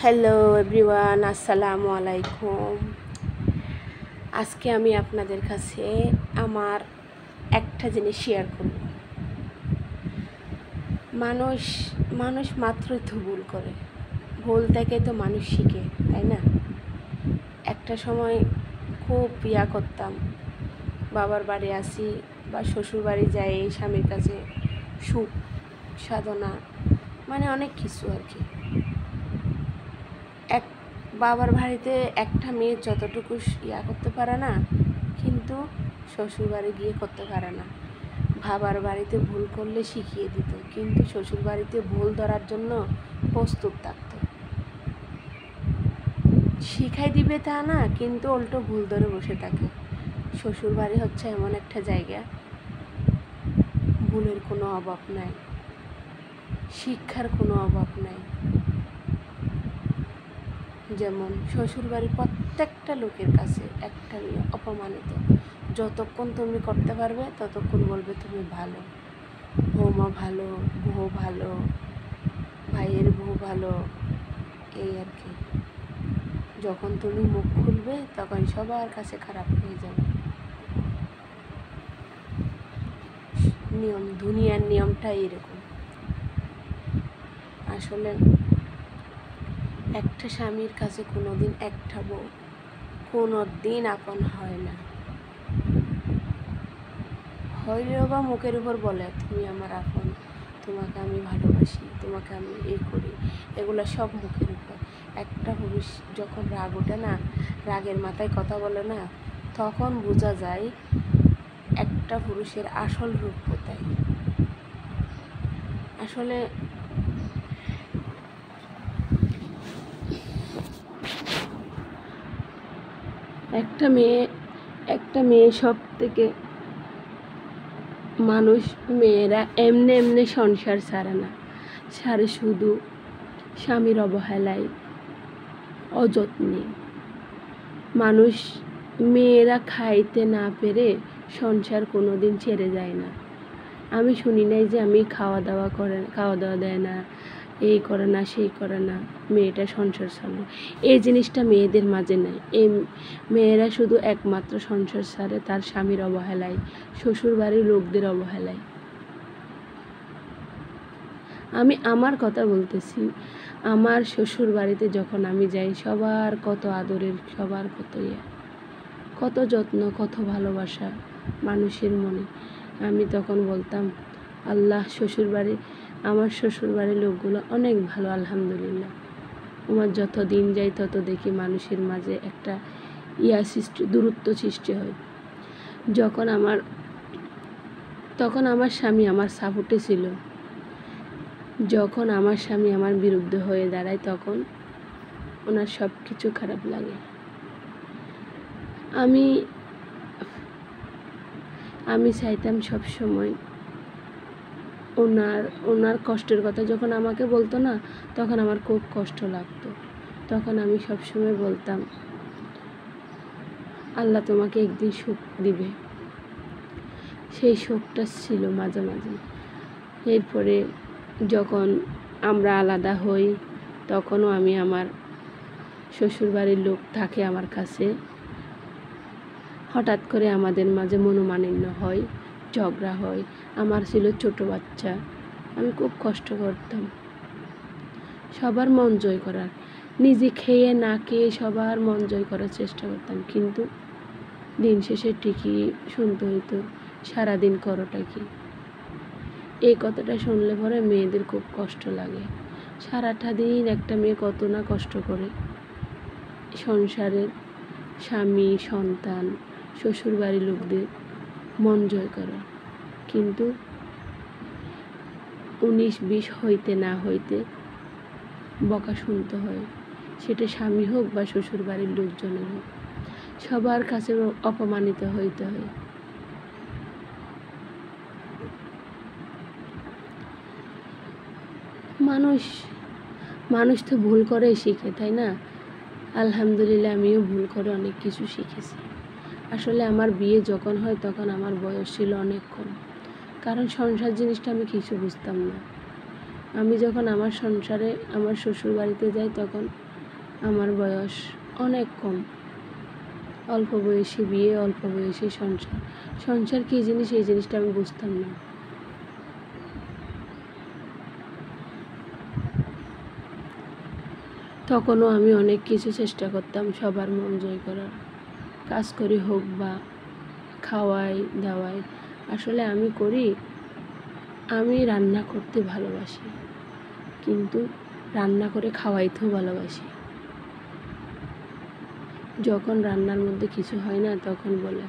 Hello everyone, আসসালামু আলাইকুম। আজকে আমি আপনাদের কাছে আমার একটা জিনিস শেয়ার করব। মানুষ মানুষ মাত্রই তো ভুল করে, ভুল থেকে তো মানুষ শিখে, তাই না? একটা সময় খুব করতাম, বাবার বাড়ি আসি বা শ্বশুর বাড়ি যাই, এই স্বামীর কাছে সুখ সাধনা মানে অনেক কিছু আর কি। এক বাবার বাড়িতে একটা মেয়ে যতটুকু করতে পারে না, কিন্তু শ্বশুর বাড়ি গিয়ে করতে পারে না। বাবার বাড়িতে ভুল করলে শিখিয়ে দিত, কিন্তু শ্বশুর বাড়িতে ভুল ধরার জন্য প্রস্তুত থাকত। শিখাই দিবে তা না, কিন্তু উল্টো ভুল ধরে বসে থাকে। শ্বশুর বাড়ি হচ্ছে এমন একটা জায়গা, ভুলের কোনো অভাব নাই, শিক্ষার কোনো অভাব নাই। যেমন শ্বশুরবাড়ির প্রত্যেকটা লোকের কাছে একটা অপমানিত। যতক্ষণ তুমি করতে পারবে ততক্ষণ বলবে তুমি ভালো, বৌমা ভালো, বউ ভালো, ভাইয়ের বউ ভালো, এই আর কি। যখন তুমি মুখ খুলবে তখন সবার কাছে খারাপ হয়ে যাবে। দুনিয়ার নিয়মটাই এরকম। আসলে একটা স্বামীর কাছে কোনোদিন একটা বউ কোনোদিন আপন হয় না। হইলেও বা মুখের উপর বলে তুমি আমার আপন, তোমাকে আমি ভালোবাসি, তোমাকে আমি এই করি, এগুলো সব মুখের উপর। একটা পুরুষ যখন রাগ ওঠে না, রাগের মাথায় কথা বলে না, তখন বোঝা যায় একটা পুরুষের আসল রূপ কোথায়। আসলে একটা মেয়ে সব থেকে মেয়েরা এমনি সংসার ছাড়ে না, ছাড়ে শুধু স্বামীর অবহেলায়, অযত্নে। মেয়েরা খাইতে না পেরে সংসার কোনোদিন ছেড়ে যায় না। আমি শুনি নাই যে আমি খাওয়া দাওয়া দেয় না, এই করে না, সেই করে না, মেয়েটা সংসার ছাড়লো, এই জিনিসটা মেয়েদের মাঝে নাই। এই মেয়েরা শুধু একমাত্র সংসার ছাড়ে তার স্বামীর অবহেলায়, শ্বশুর বাড়ির লোকদের অবহেলায়। আমি আমার কথা বলতেছি, আমার শ্বশুর বাড়িতে যখন আমি যাই, সবার কত আদরের, সবার কত যত্ন, কত ভালোবাসা মানুষের মনে। আমি তখন বলতাম, আল্লাহ, আমার শ্বশুর বাড়ির লোকগুলো অনেক ভালো, আলহামদুলিল্লাহ। আমার যত দিন যায় তত দেখি মানুষের মাঝে একটা দূরত্ব সৃষ্টি হয়। তখন আমার স্বামী আমার সাপোর্টে ছিল। যখন আমার স্বামী আমার বিরুদ্ধে হয়ে দাঁড়ায়, তখন ওনার সব কিছু খারাপ লাগে। আমি চাইতাম সবসময় ওনার কষ্টের কথা যখন আমাকে বলতো না, তখন আমার খুব কষ্ট লাগতো। তখন আমি সবসময় বলতাম, আল্লাহ তোমাকে একদিন সুখ দিবে। সেই সুখটা ছিল মাঝে মাঝে। এরপরে যখন আমরা আলাদা হই, তখনও আমি আমার শ্বশুরবাড়ির লোক থাকে আমার কাছে। হঠাৎ করে আমাদের মাঝে মনোমালিন্য হয়, ঝগড়া হয়। আমার ছিল ছোট বাচ্চা, আমি খুব কষ্ট করতাম সবার মন জয় করার, নিজে খেয়ে না খেয়ে সবার মন জয় করার চেষ্টা করতাম, কিন্তু দিন শেষে ঠিকই শুনতে হইতো, সারাদিন করোটা কি। এই কথাটা শুনলে পরে মেয়েদের খুব কষ্ট লাগে। সারাটা দিন একটা মেয়ে কত না কষ্ট করে সংসারের স্বামী, সন্তান, শ্বশুরবাড়ির লোকদের মন জয় করা, কিন্তু 19-20 হইতে না হইতে বকা শুনতে হয়। সেটা স্বামী হোক বা শ্বশুরবাড়ির লোকজনের হোক, সবার কাছে অপমানিত হইতে হয়। মানুষ তো ভুল করে শিখে, তাই না? আলহামদুলিল্লাহ, আমিও ভুল করে অনেক কিছু শিখেছি। আসলে আমার বিয়ে যখন হয় তখন আমার বয়স ছিল অনেক কম, কারণ সংসার জিনিসটা আমি কিছু বুঝতাম না। আমি যখন আমার শ্বশুর বাড়িতে যাই, তখন আমার বয়স অনেক কম, অল্প বয়সী বিয়ে, অল্প বয়সী সংসার। সংসার কী জিনিস এই জিনিসটা আমি বুঝতাম না। তখনও আমি অনেক কিছু চেষ্টা করতাম সবার মন জয় করার, কাজ করি হোক বা খাওয়াই দাওয়াই। আসলে আমি রান্না করতে ভালোবাসি, কিন্তু রান্না করে খাওয়াইতেও ভালোবাসি। যখন রান্নার মধ্যে কিছু হয় না তখন বলে,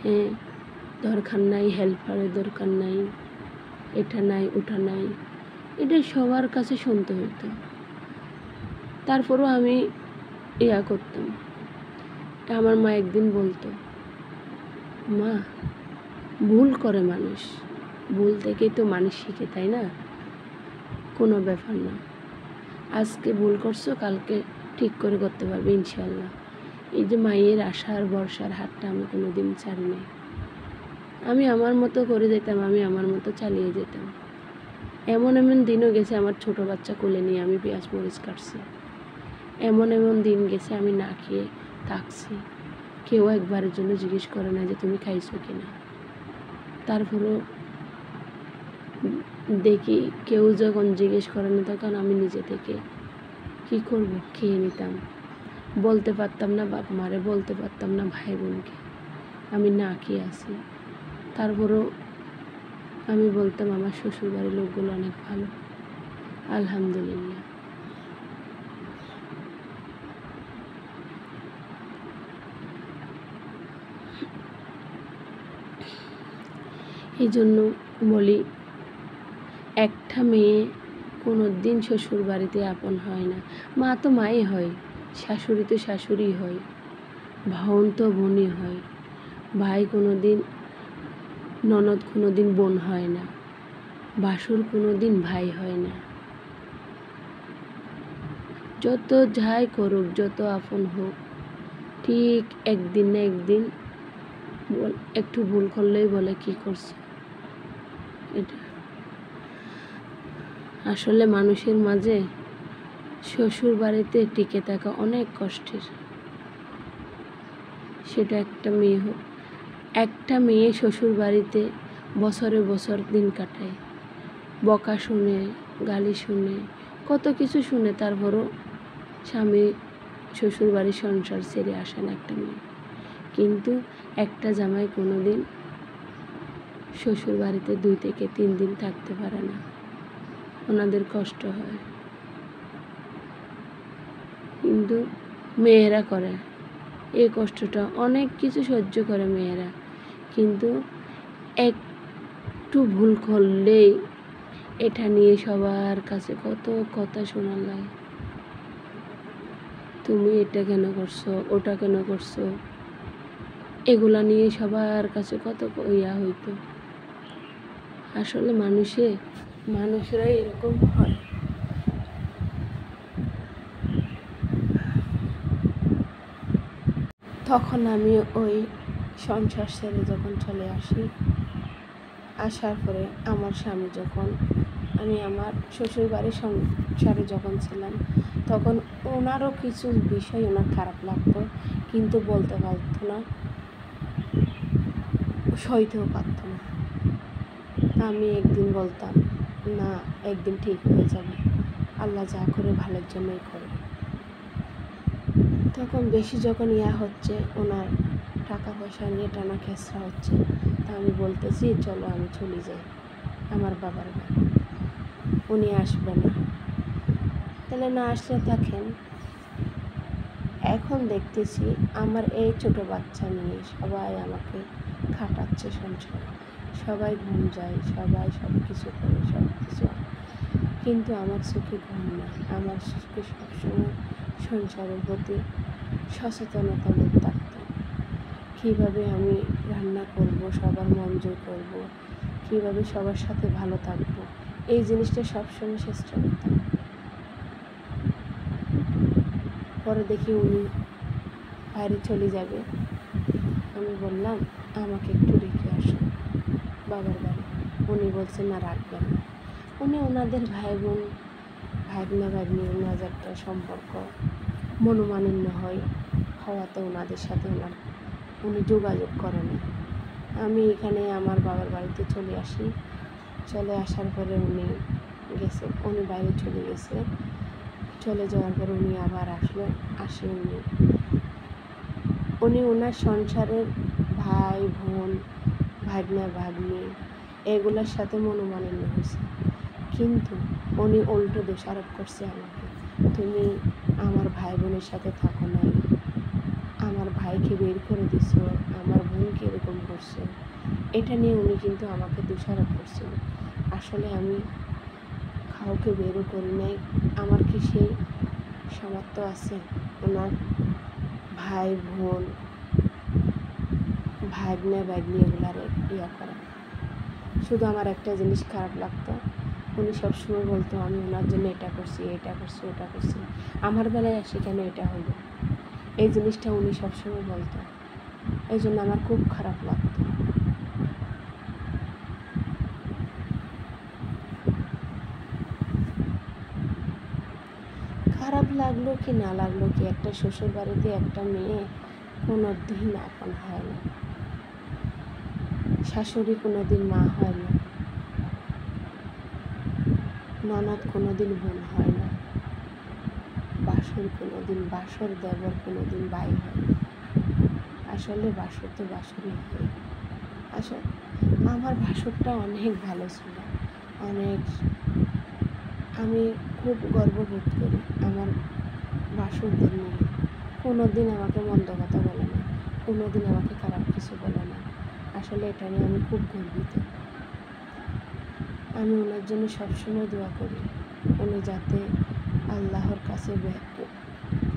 হ্যাঁ দরকার নাই, হেল্পারের দরকার নাই, এটা নাই ওটা নাই, এটা সবার কাছে শুনতে হইতো। তারপরও আমি করতাম। আমার মা একদিন বলতো, মা ভুল করে মানুষ, ভুল থেকেই তো মানুষ শিখে, তাই না? কোনো ব্যাপার না, আজকে ভুল করছো কালকে ঠিক করে করতে পারবে ইনশাল্লাহ। এই যে মায়ের আশার ভরসার হাতটা আমি কোনো দিন ছাড়ি নাই। আমি আমার মতো করে যেতাম, আমি আমার মতো চালিয়ে যেতাম। এমন দিনও গেছে আমার ছোট বাচ্চা কোলে নিয়ে আমি পেঁয়াজ মরিচ কাটছি। এমন দিন গেছে আমি না খেয়ে থাকছি, কেউ একবারের জন্য জিজ্ঞেস করে না যে তুমি খাইছো কিনা। তারপরেও দেখি কেউ যখন জিজ্ঞেস করে না তখন আমি নিজে থেকে কী করব, খেয়ে নিতাম। বলতে পারতাম না বাপ মারে, বলতে পারতাম না ভাই বোনকে আমি না খেয়ে আছি। তারপরেও আমি বলতাম আমার শ্বশুরবাড়ির লোকগুলো অনেক ভালো, আলহামদুলিল্লাহ। এই জন্য বলি, একটা মেয়ে কোনো দিন শ্বশুর বাড়িতে আপন হয় না। মা তো মাই হয়, শাশুড়ি তো শাশুড়ি হয়, বোন তো বোনই হয়, ভাই কোনো দিন, ননদ কোনো দিন বোন হয় না, ভাসুর কোনো দিন ভাই হয় না। যত যাই করুক, যত আপন হোক, ঠিক একদিন না একদিন একটু ভুল করলেই বলে কি করছে। এটা আসলে মানুষের মাঝে শ্বশুর বাড়িতে টিকে থাকা অনেক কষ্টের। সেটা একটা মেয়ে শ্বশুর বাড়িতে বছরে বছর দিন কাটায়, বকা শুনে, গালি শুনে, কত কিছু শুনে, তারপরও স্বামী শ্বশুর বাড়ির সংসার ছেড়ে আসে না একটা মেয়ে। কিন্তু একটা জামাই কোনো দিন শ্বশুর বাড়িতে 2 থেকে 3 দিন থাকতে পারে না, ওনাদের কষ্ট হয়। কিন্তু মেয়েরা করে এই কষ্টটা, অনেক কিছু সহ্য করে মেয়েরা, কিন্তু একটু ভুল করলেই এটা নিয়ে সবার কাছে কত কথা শোনার লাগে। তুমি এটা কেন করছো, ওটা কেন করছো, এগুলা নিয়ে সবার কাছে কত হইতো। আসলে মানুষরা এরকম হয়। তখন আমি ওই সংসার ছেড়ে যখন চলে আসি, আসার পরে আমার স্বামী যখন, আমি আমার শ্বশুরবাড়ির সংসারে যখন ছিলাম তখন ওনারও কিছু বিষয় ওনার খারাপ লাগতো, কিন্তু বলতে পারতো না, সইতেও পারতো না। আমি একদিন বলতাম, না একদিন ঠিক হয়ে যাবে, আল্লাহ যা করে ভালোর জন্যই করে। তখন বেশি যখন হচ্ছে, ওনার টাকা পয়সা নিয়ে টানা খেসরা হচ্ছে, তা আমি বলতেছি চলো আমি চলে যাই আমার বাবার বাড়ি, উনি আসবে না। তাহলে না আসলে থাকেন। এখন দেখতেছি আমার এই ছোট বাচ্চা নিয়ে সবাই আমাকে খাটাচ্ছে সংসারে, সবাই ঘুম যায়, সবাই সব কিছু করে, সব কিছু, কিন্তু আমার চোখে ঘুম নাই। আমার চোখে সবসময় সংসারের প্রতি সচেতনতা বোধ থাকত। কীভাবে আমি রান্না করব, সবার মন জয় করব, কীভাবে সবার সাথে ভালো থাকবো, এই জিনিসটা সবসময় চেষ্টা করতাম। পরে দেখি উনি বাইরে চলে যাবে, আমি বললাম আমাকে একটু রেখে আসো বাবার বাড়ি। উনি বলছেন না, রাখবেন না। উনি ওনাদের ভাই বোন, ভাগ্না ভাগ্নির মাঝে একটা সম্পর্ক মনোমালিন্য হওয়াতে ওনাদের সাথে উনি যোগাযোগ করে না। আমি এখানে আমার বাবার বাড়িতে চলে আসি। চলে আসার পরে উনি বাইরে চলে গেছে। চলে যাওয়ার পর উনি আবার আসে উনি ওনার সংসারের ভাই বোন, ভাগ্না ভাগ্নি এগুলোর সাথে মনোমালিন্য হয়েছে, কিন্তু উনি উল্টো দোষারোপ করছে আমাকে। তুমি আমার ভাই বোনের সাথে থাকো নাই, আমার ভাইকে বের করে দিছো, আমার বোনকে এরকম করছো, এটা নিয়ে উনি কিন্তু আমাকে দোষারোপ করছিল। আসলে আমি কাউকে বেরও করি নাই। আমার কি সেই সামর্থ্য আছে ওনার ভাই বোন, ভাগ্নে ভাগ্নি এগুলার করা? শুধু আমার একটা জিনিস খারাপ লাগতো, উনি সবসময় বলতো আমি ওনার জন্য এটা করছি, ওটা করছি, আমার বেলায় আসি কেন এটা হইল? এই জিনিসটা উনি সবসময় বলতো, এই জন্য আমার খুব খারাপ লাগতো। খারাপ লাগলো কি না লাগলো কি, একটা শ্বশুর বাড়িতে একটা মেয়ে কোনো দিন আপন হয় না, শাশুড়ি কোনো দিন মা হয় না, ননদ কোনো দিন বোন হয় না, বাসর দেবর কোনো দিন ভাই হয় না। আসলে বাসর তো বাসরই হয়। আসলে আমার বাসরটা অনেক ভালো ছিল, আমি খুব গর্ববোধ করি আমার বাসরদের নিয়ে। কোনো দিন আমাকে মন্দ কথা বলে না, কোনো দিন আমাকে খারাপ কিছু বলে না। আসলে এটা নিয়ে আমি খুব গর্বিত। আমি ওনার জন্য সবসময় দোয়া করি, উনি যাতে আল্লাহর কাছে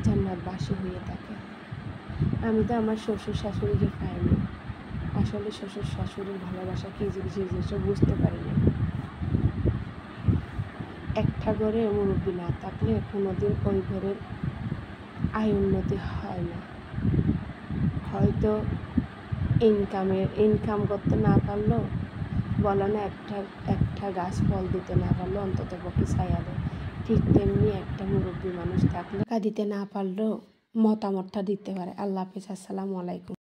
জান্নাতবাসী হয়ে থাকে। আমি তো আমার শ্বশুর শাশুড়িকে পাইনি। আসলে শ্বশুর শাশুড়ির ভালোবাসা কী জিনিস বুঝতে পারিনি। একটা ঘরে মুরব্বী না থাকলে কোনোদিন ওই ঘরের আয় উন্নতি হয় না। হয়তো ইনকাম করতে না পারলেও, বলে না একটা গাছ ফল দিতে না পারলেও অন্তত পক্ষে ছায়া দেয়, ঠিক তেমনি একটা মুরব্বী মানুষ থাকলে টাকা দিতে না পারলেও মতামতটা দিতে পারে। আল্লাহ হাফেজ, আসসালামু আলাইকুম।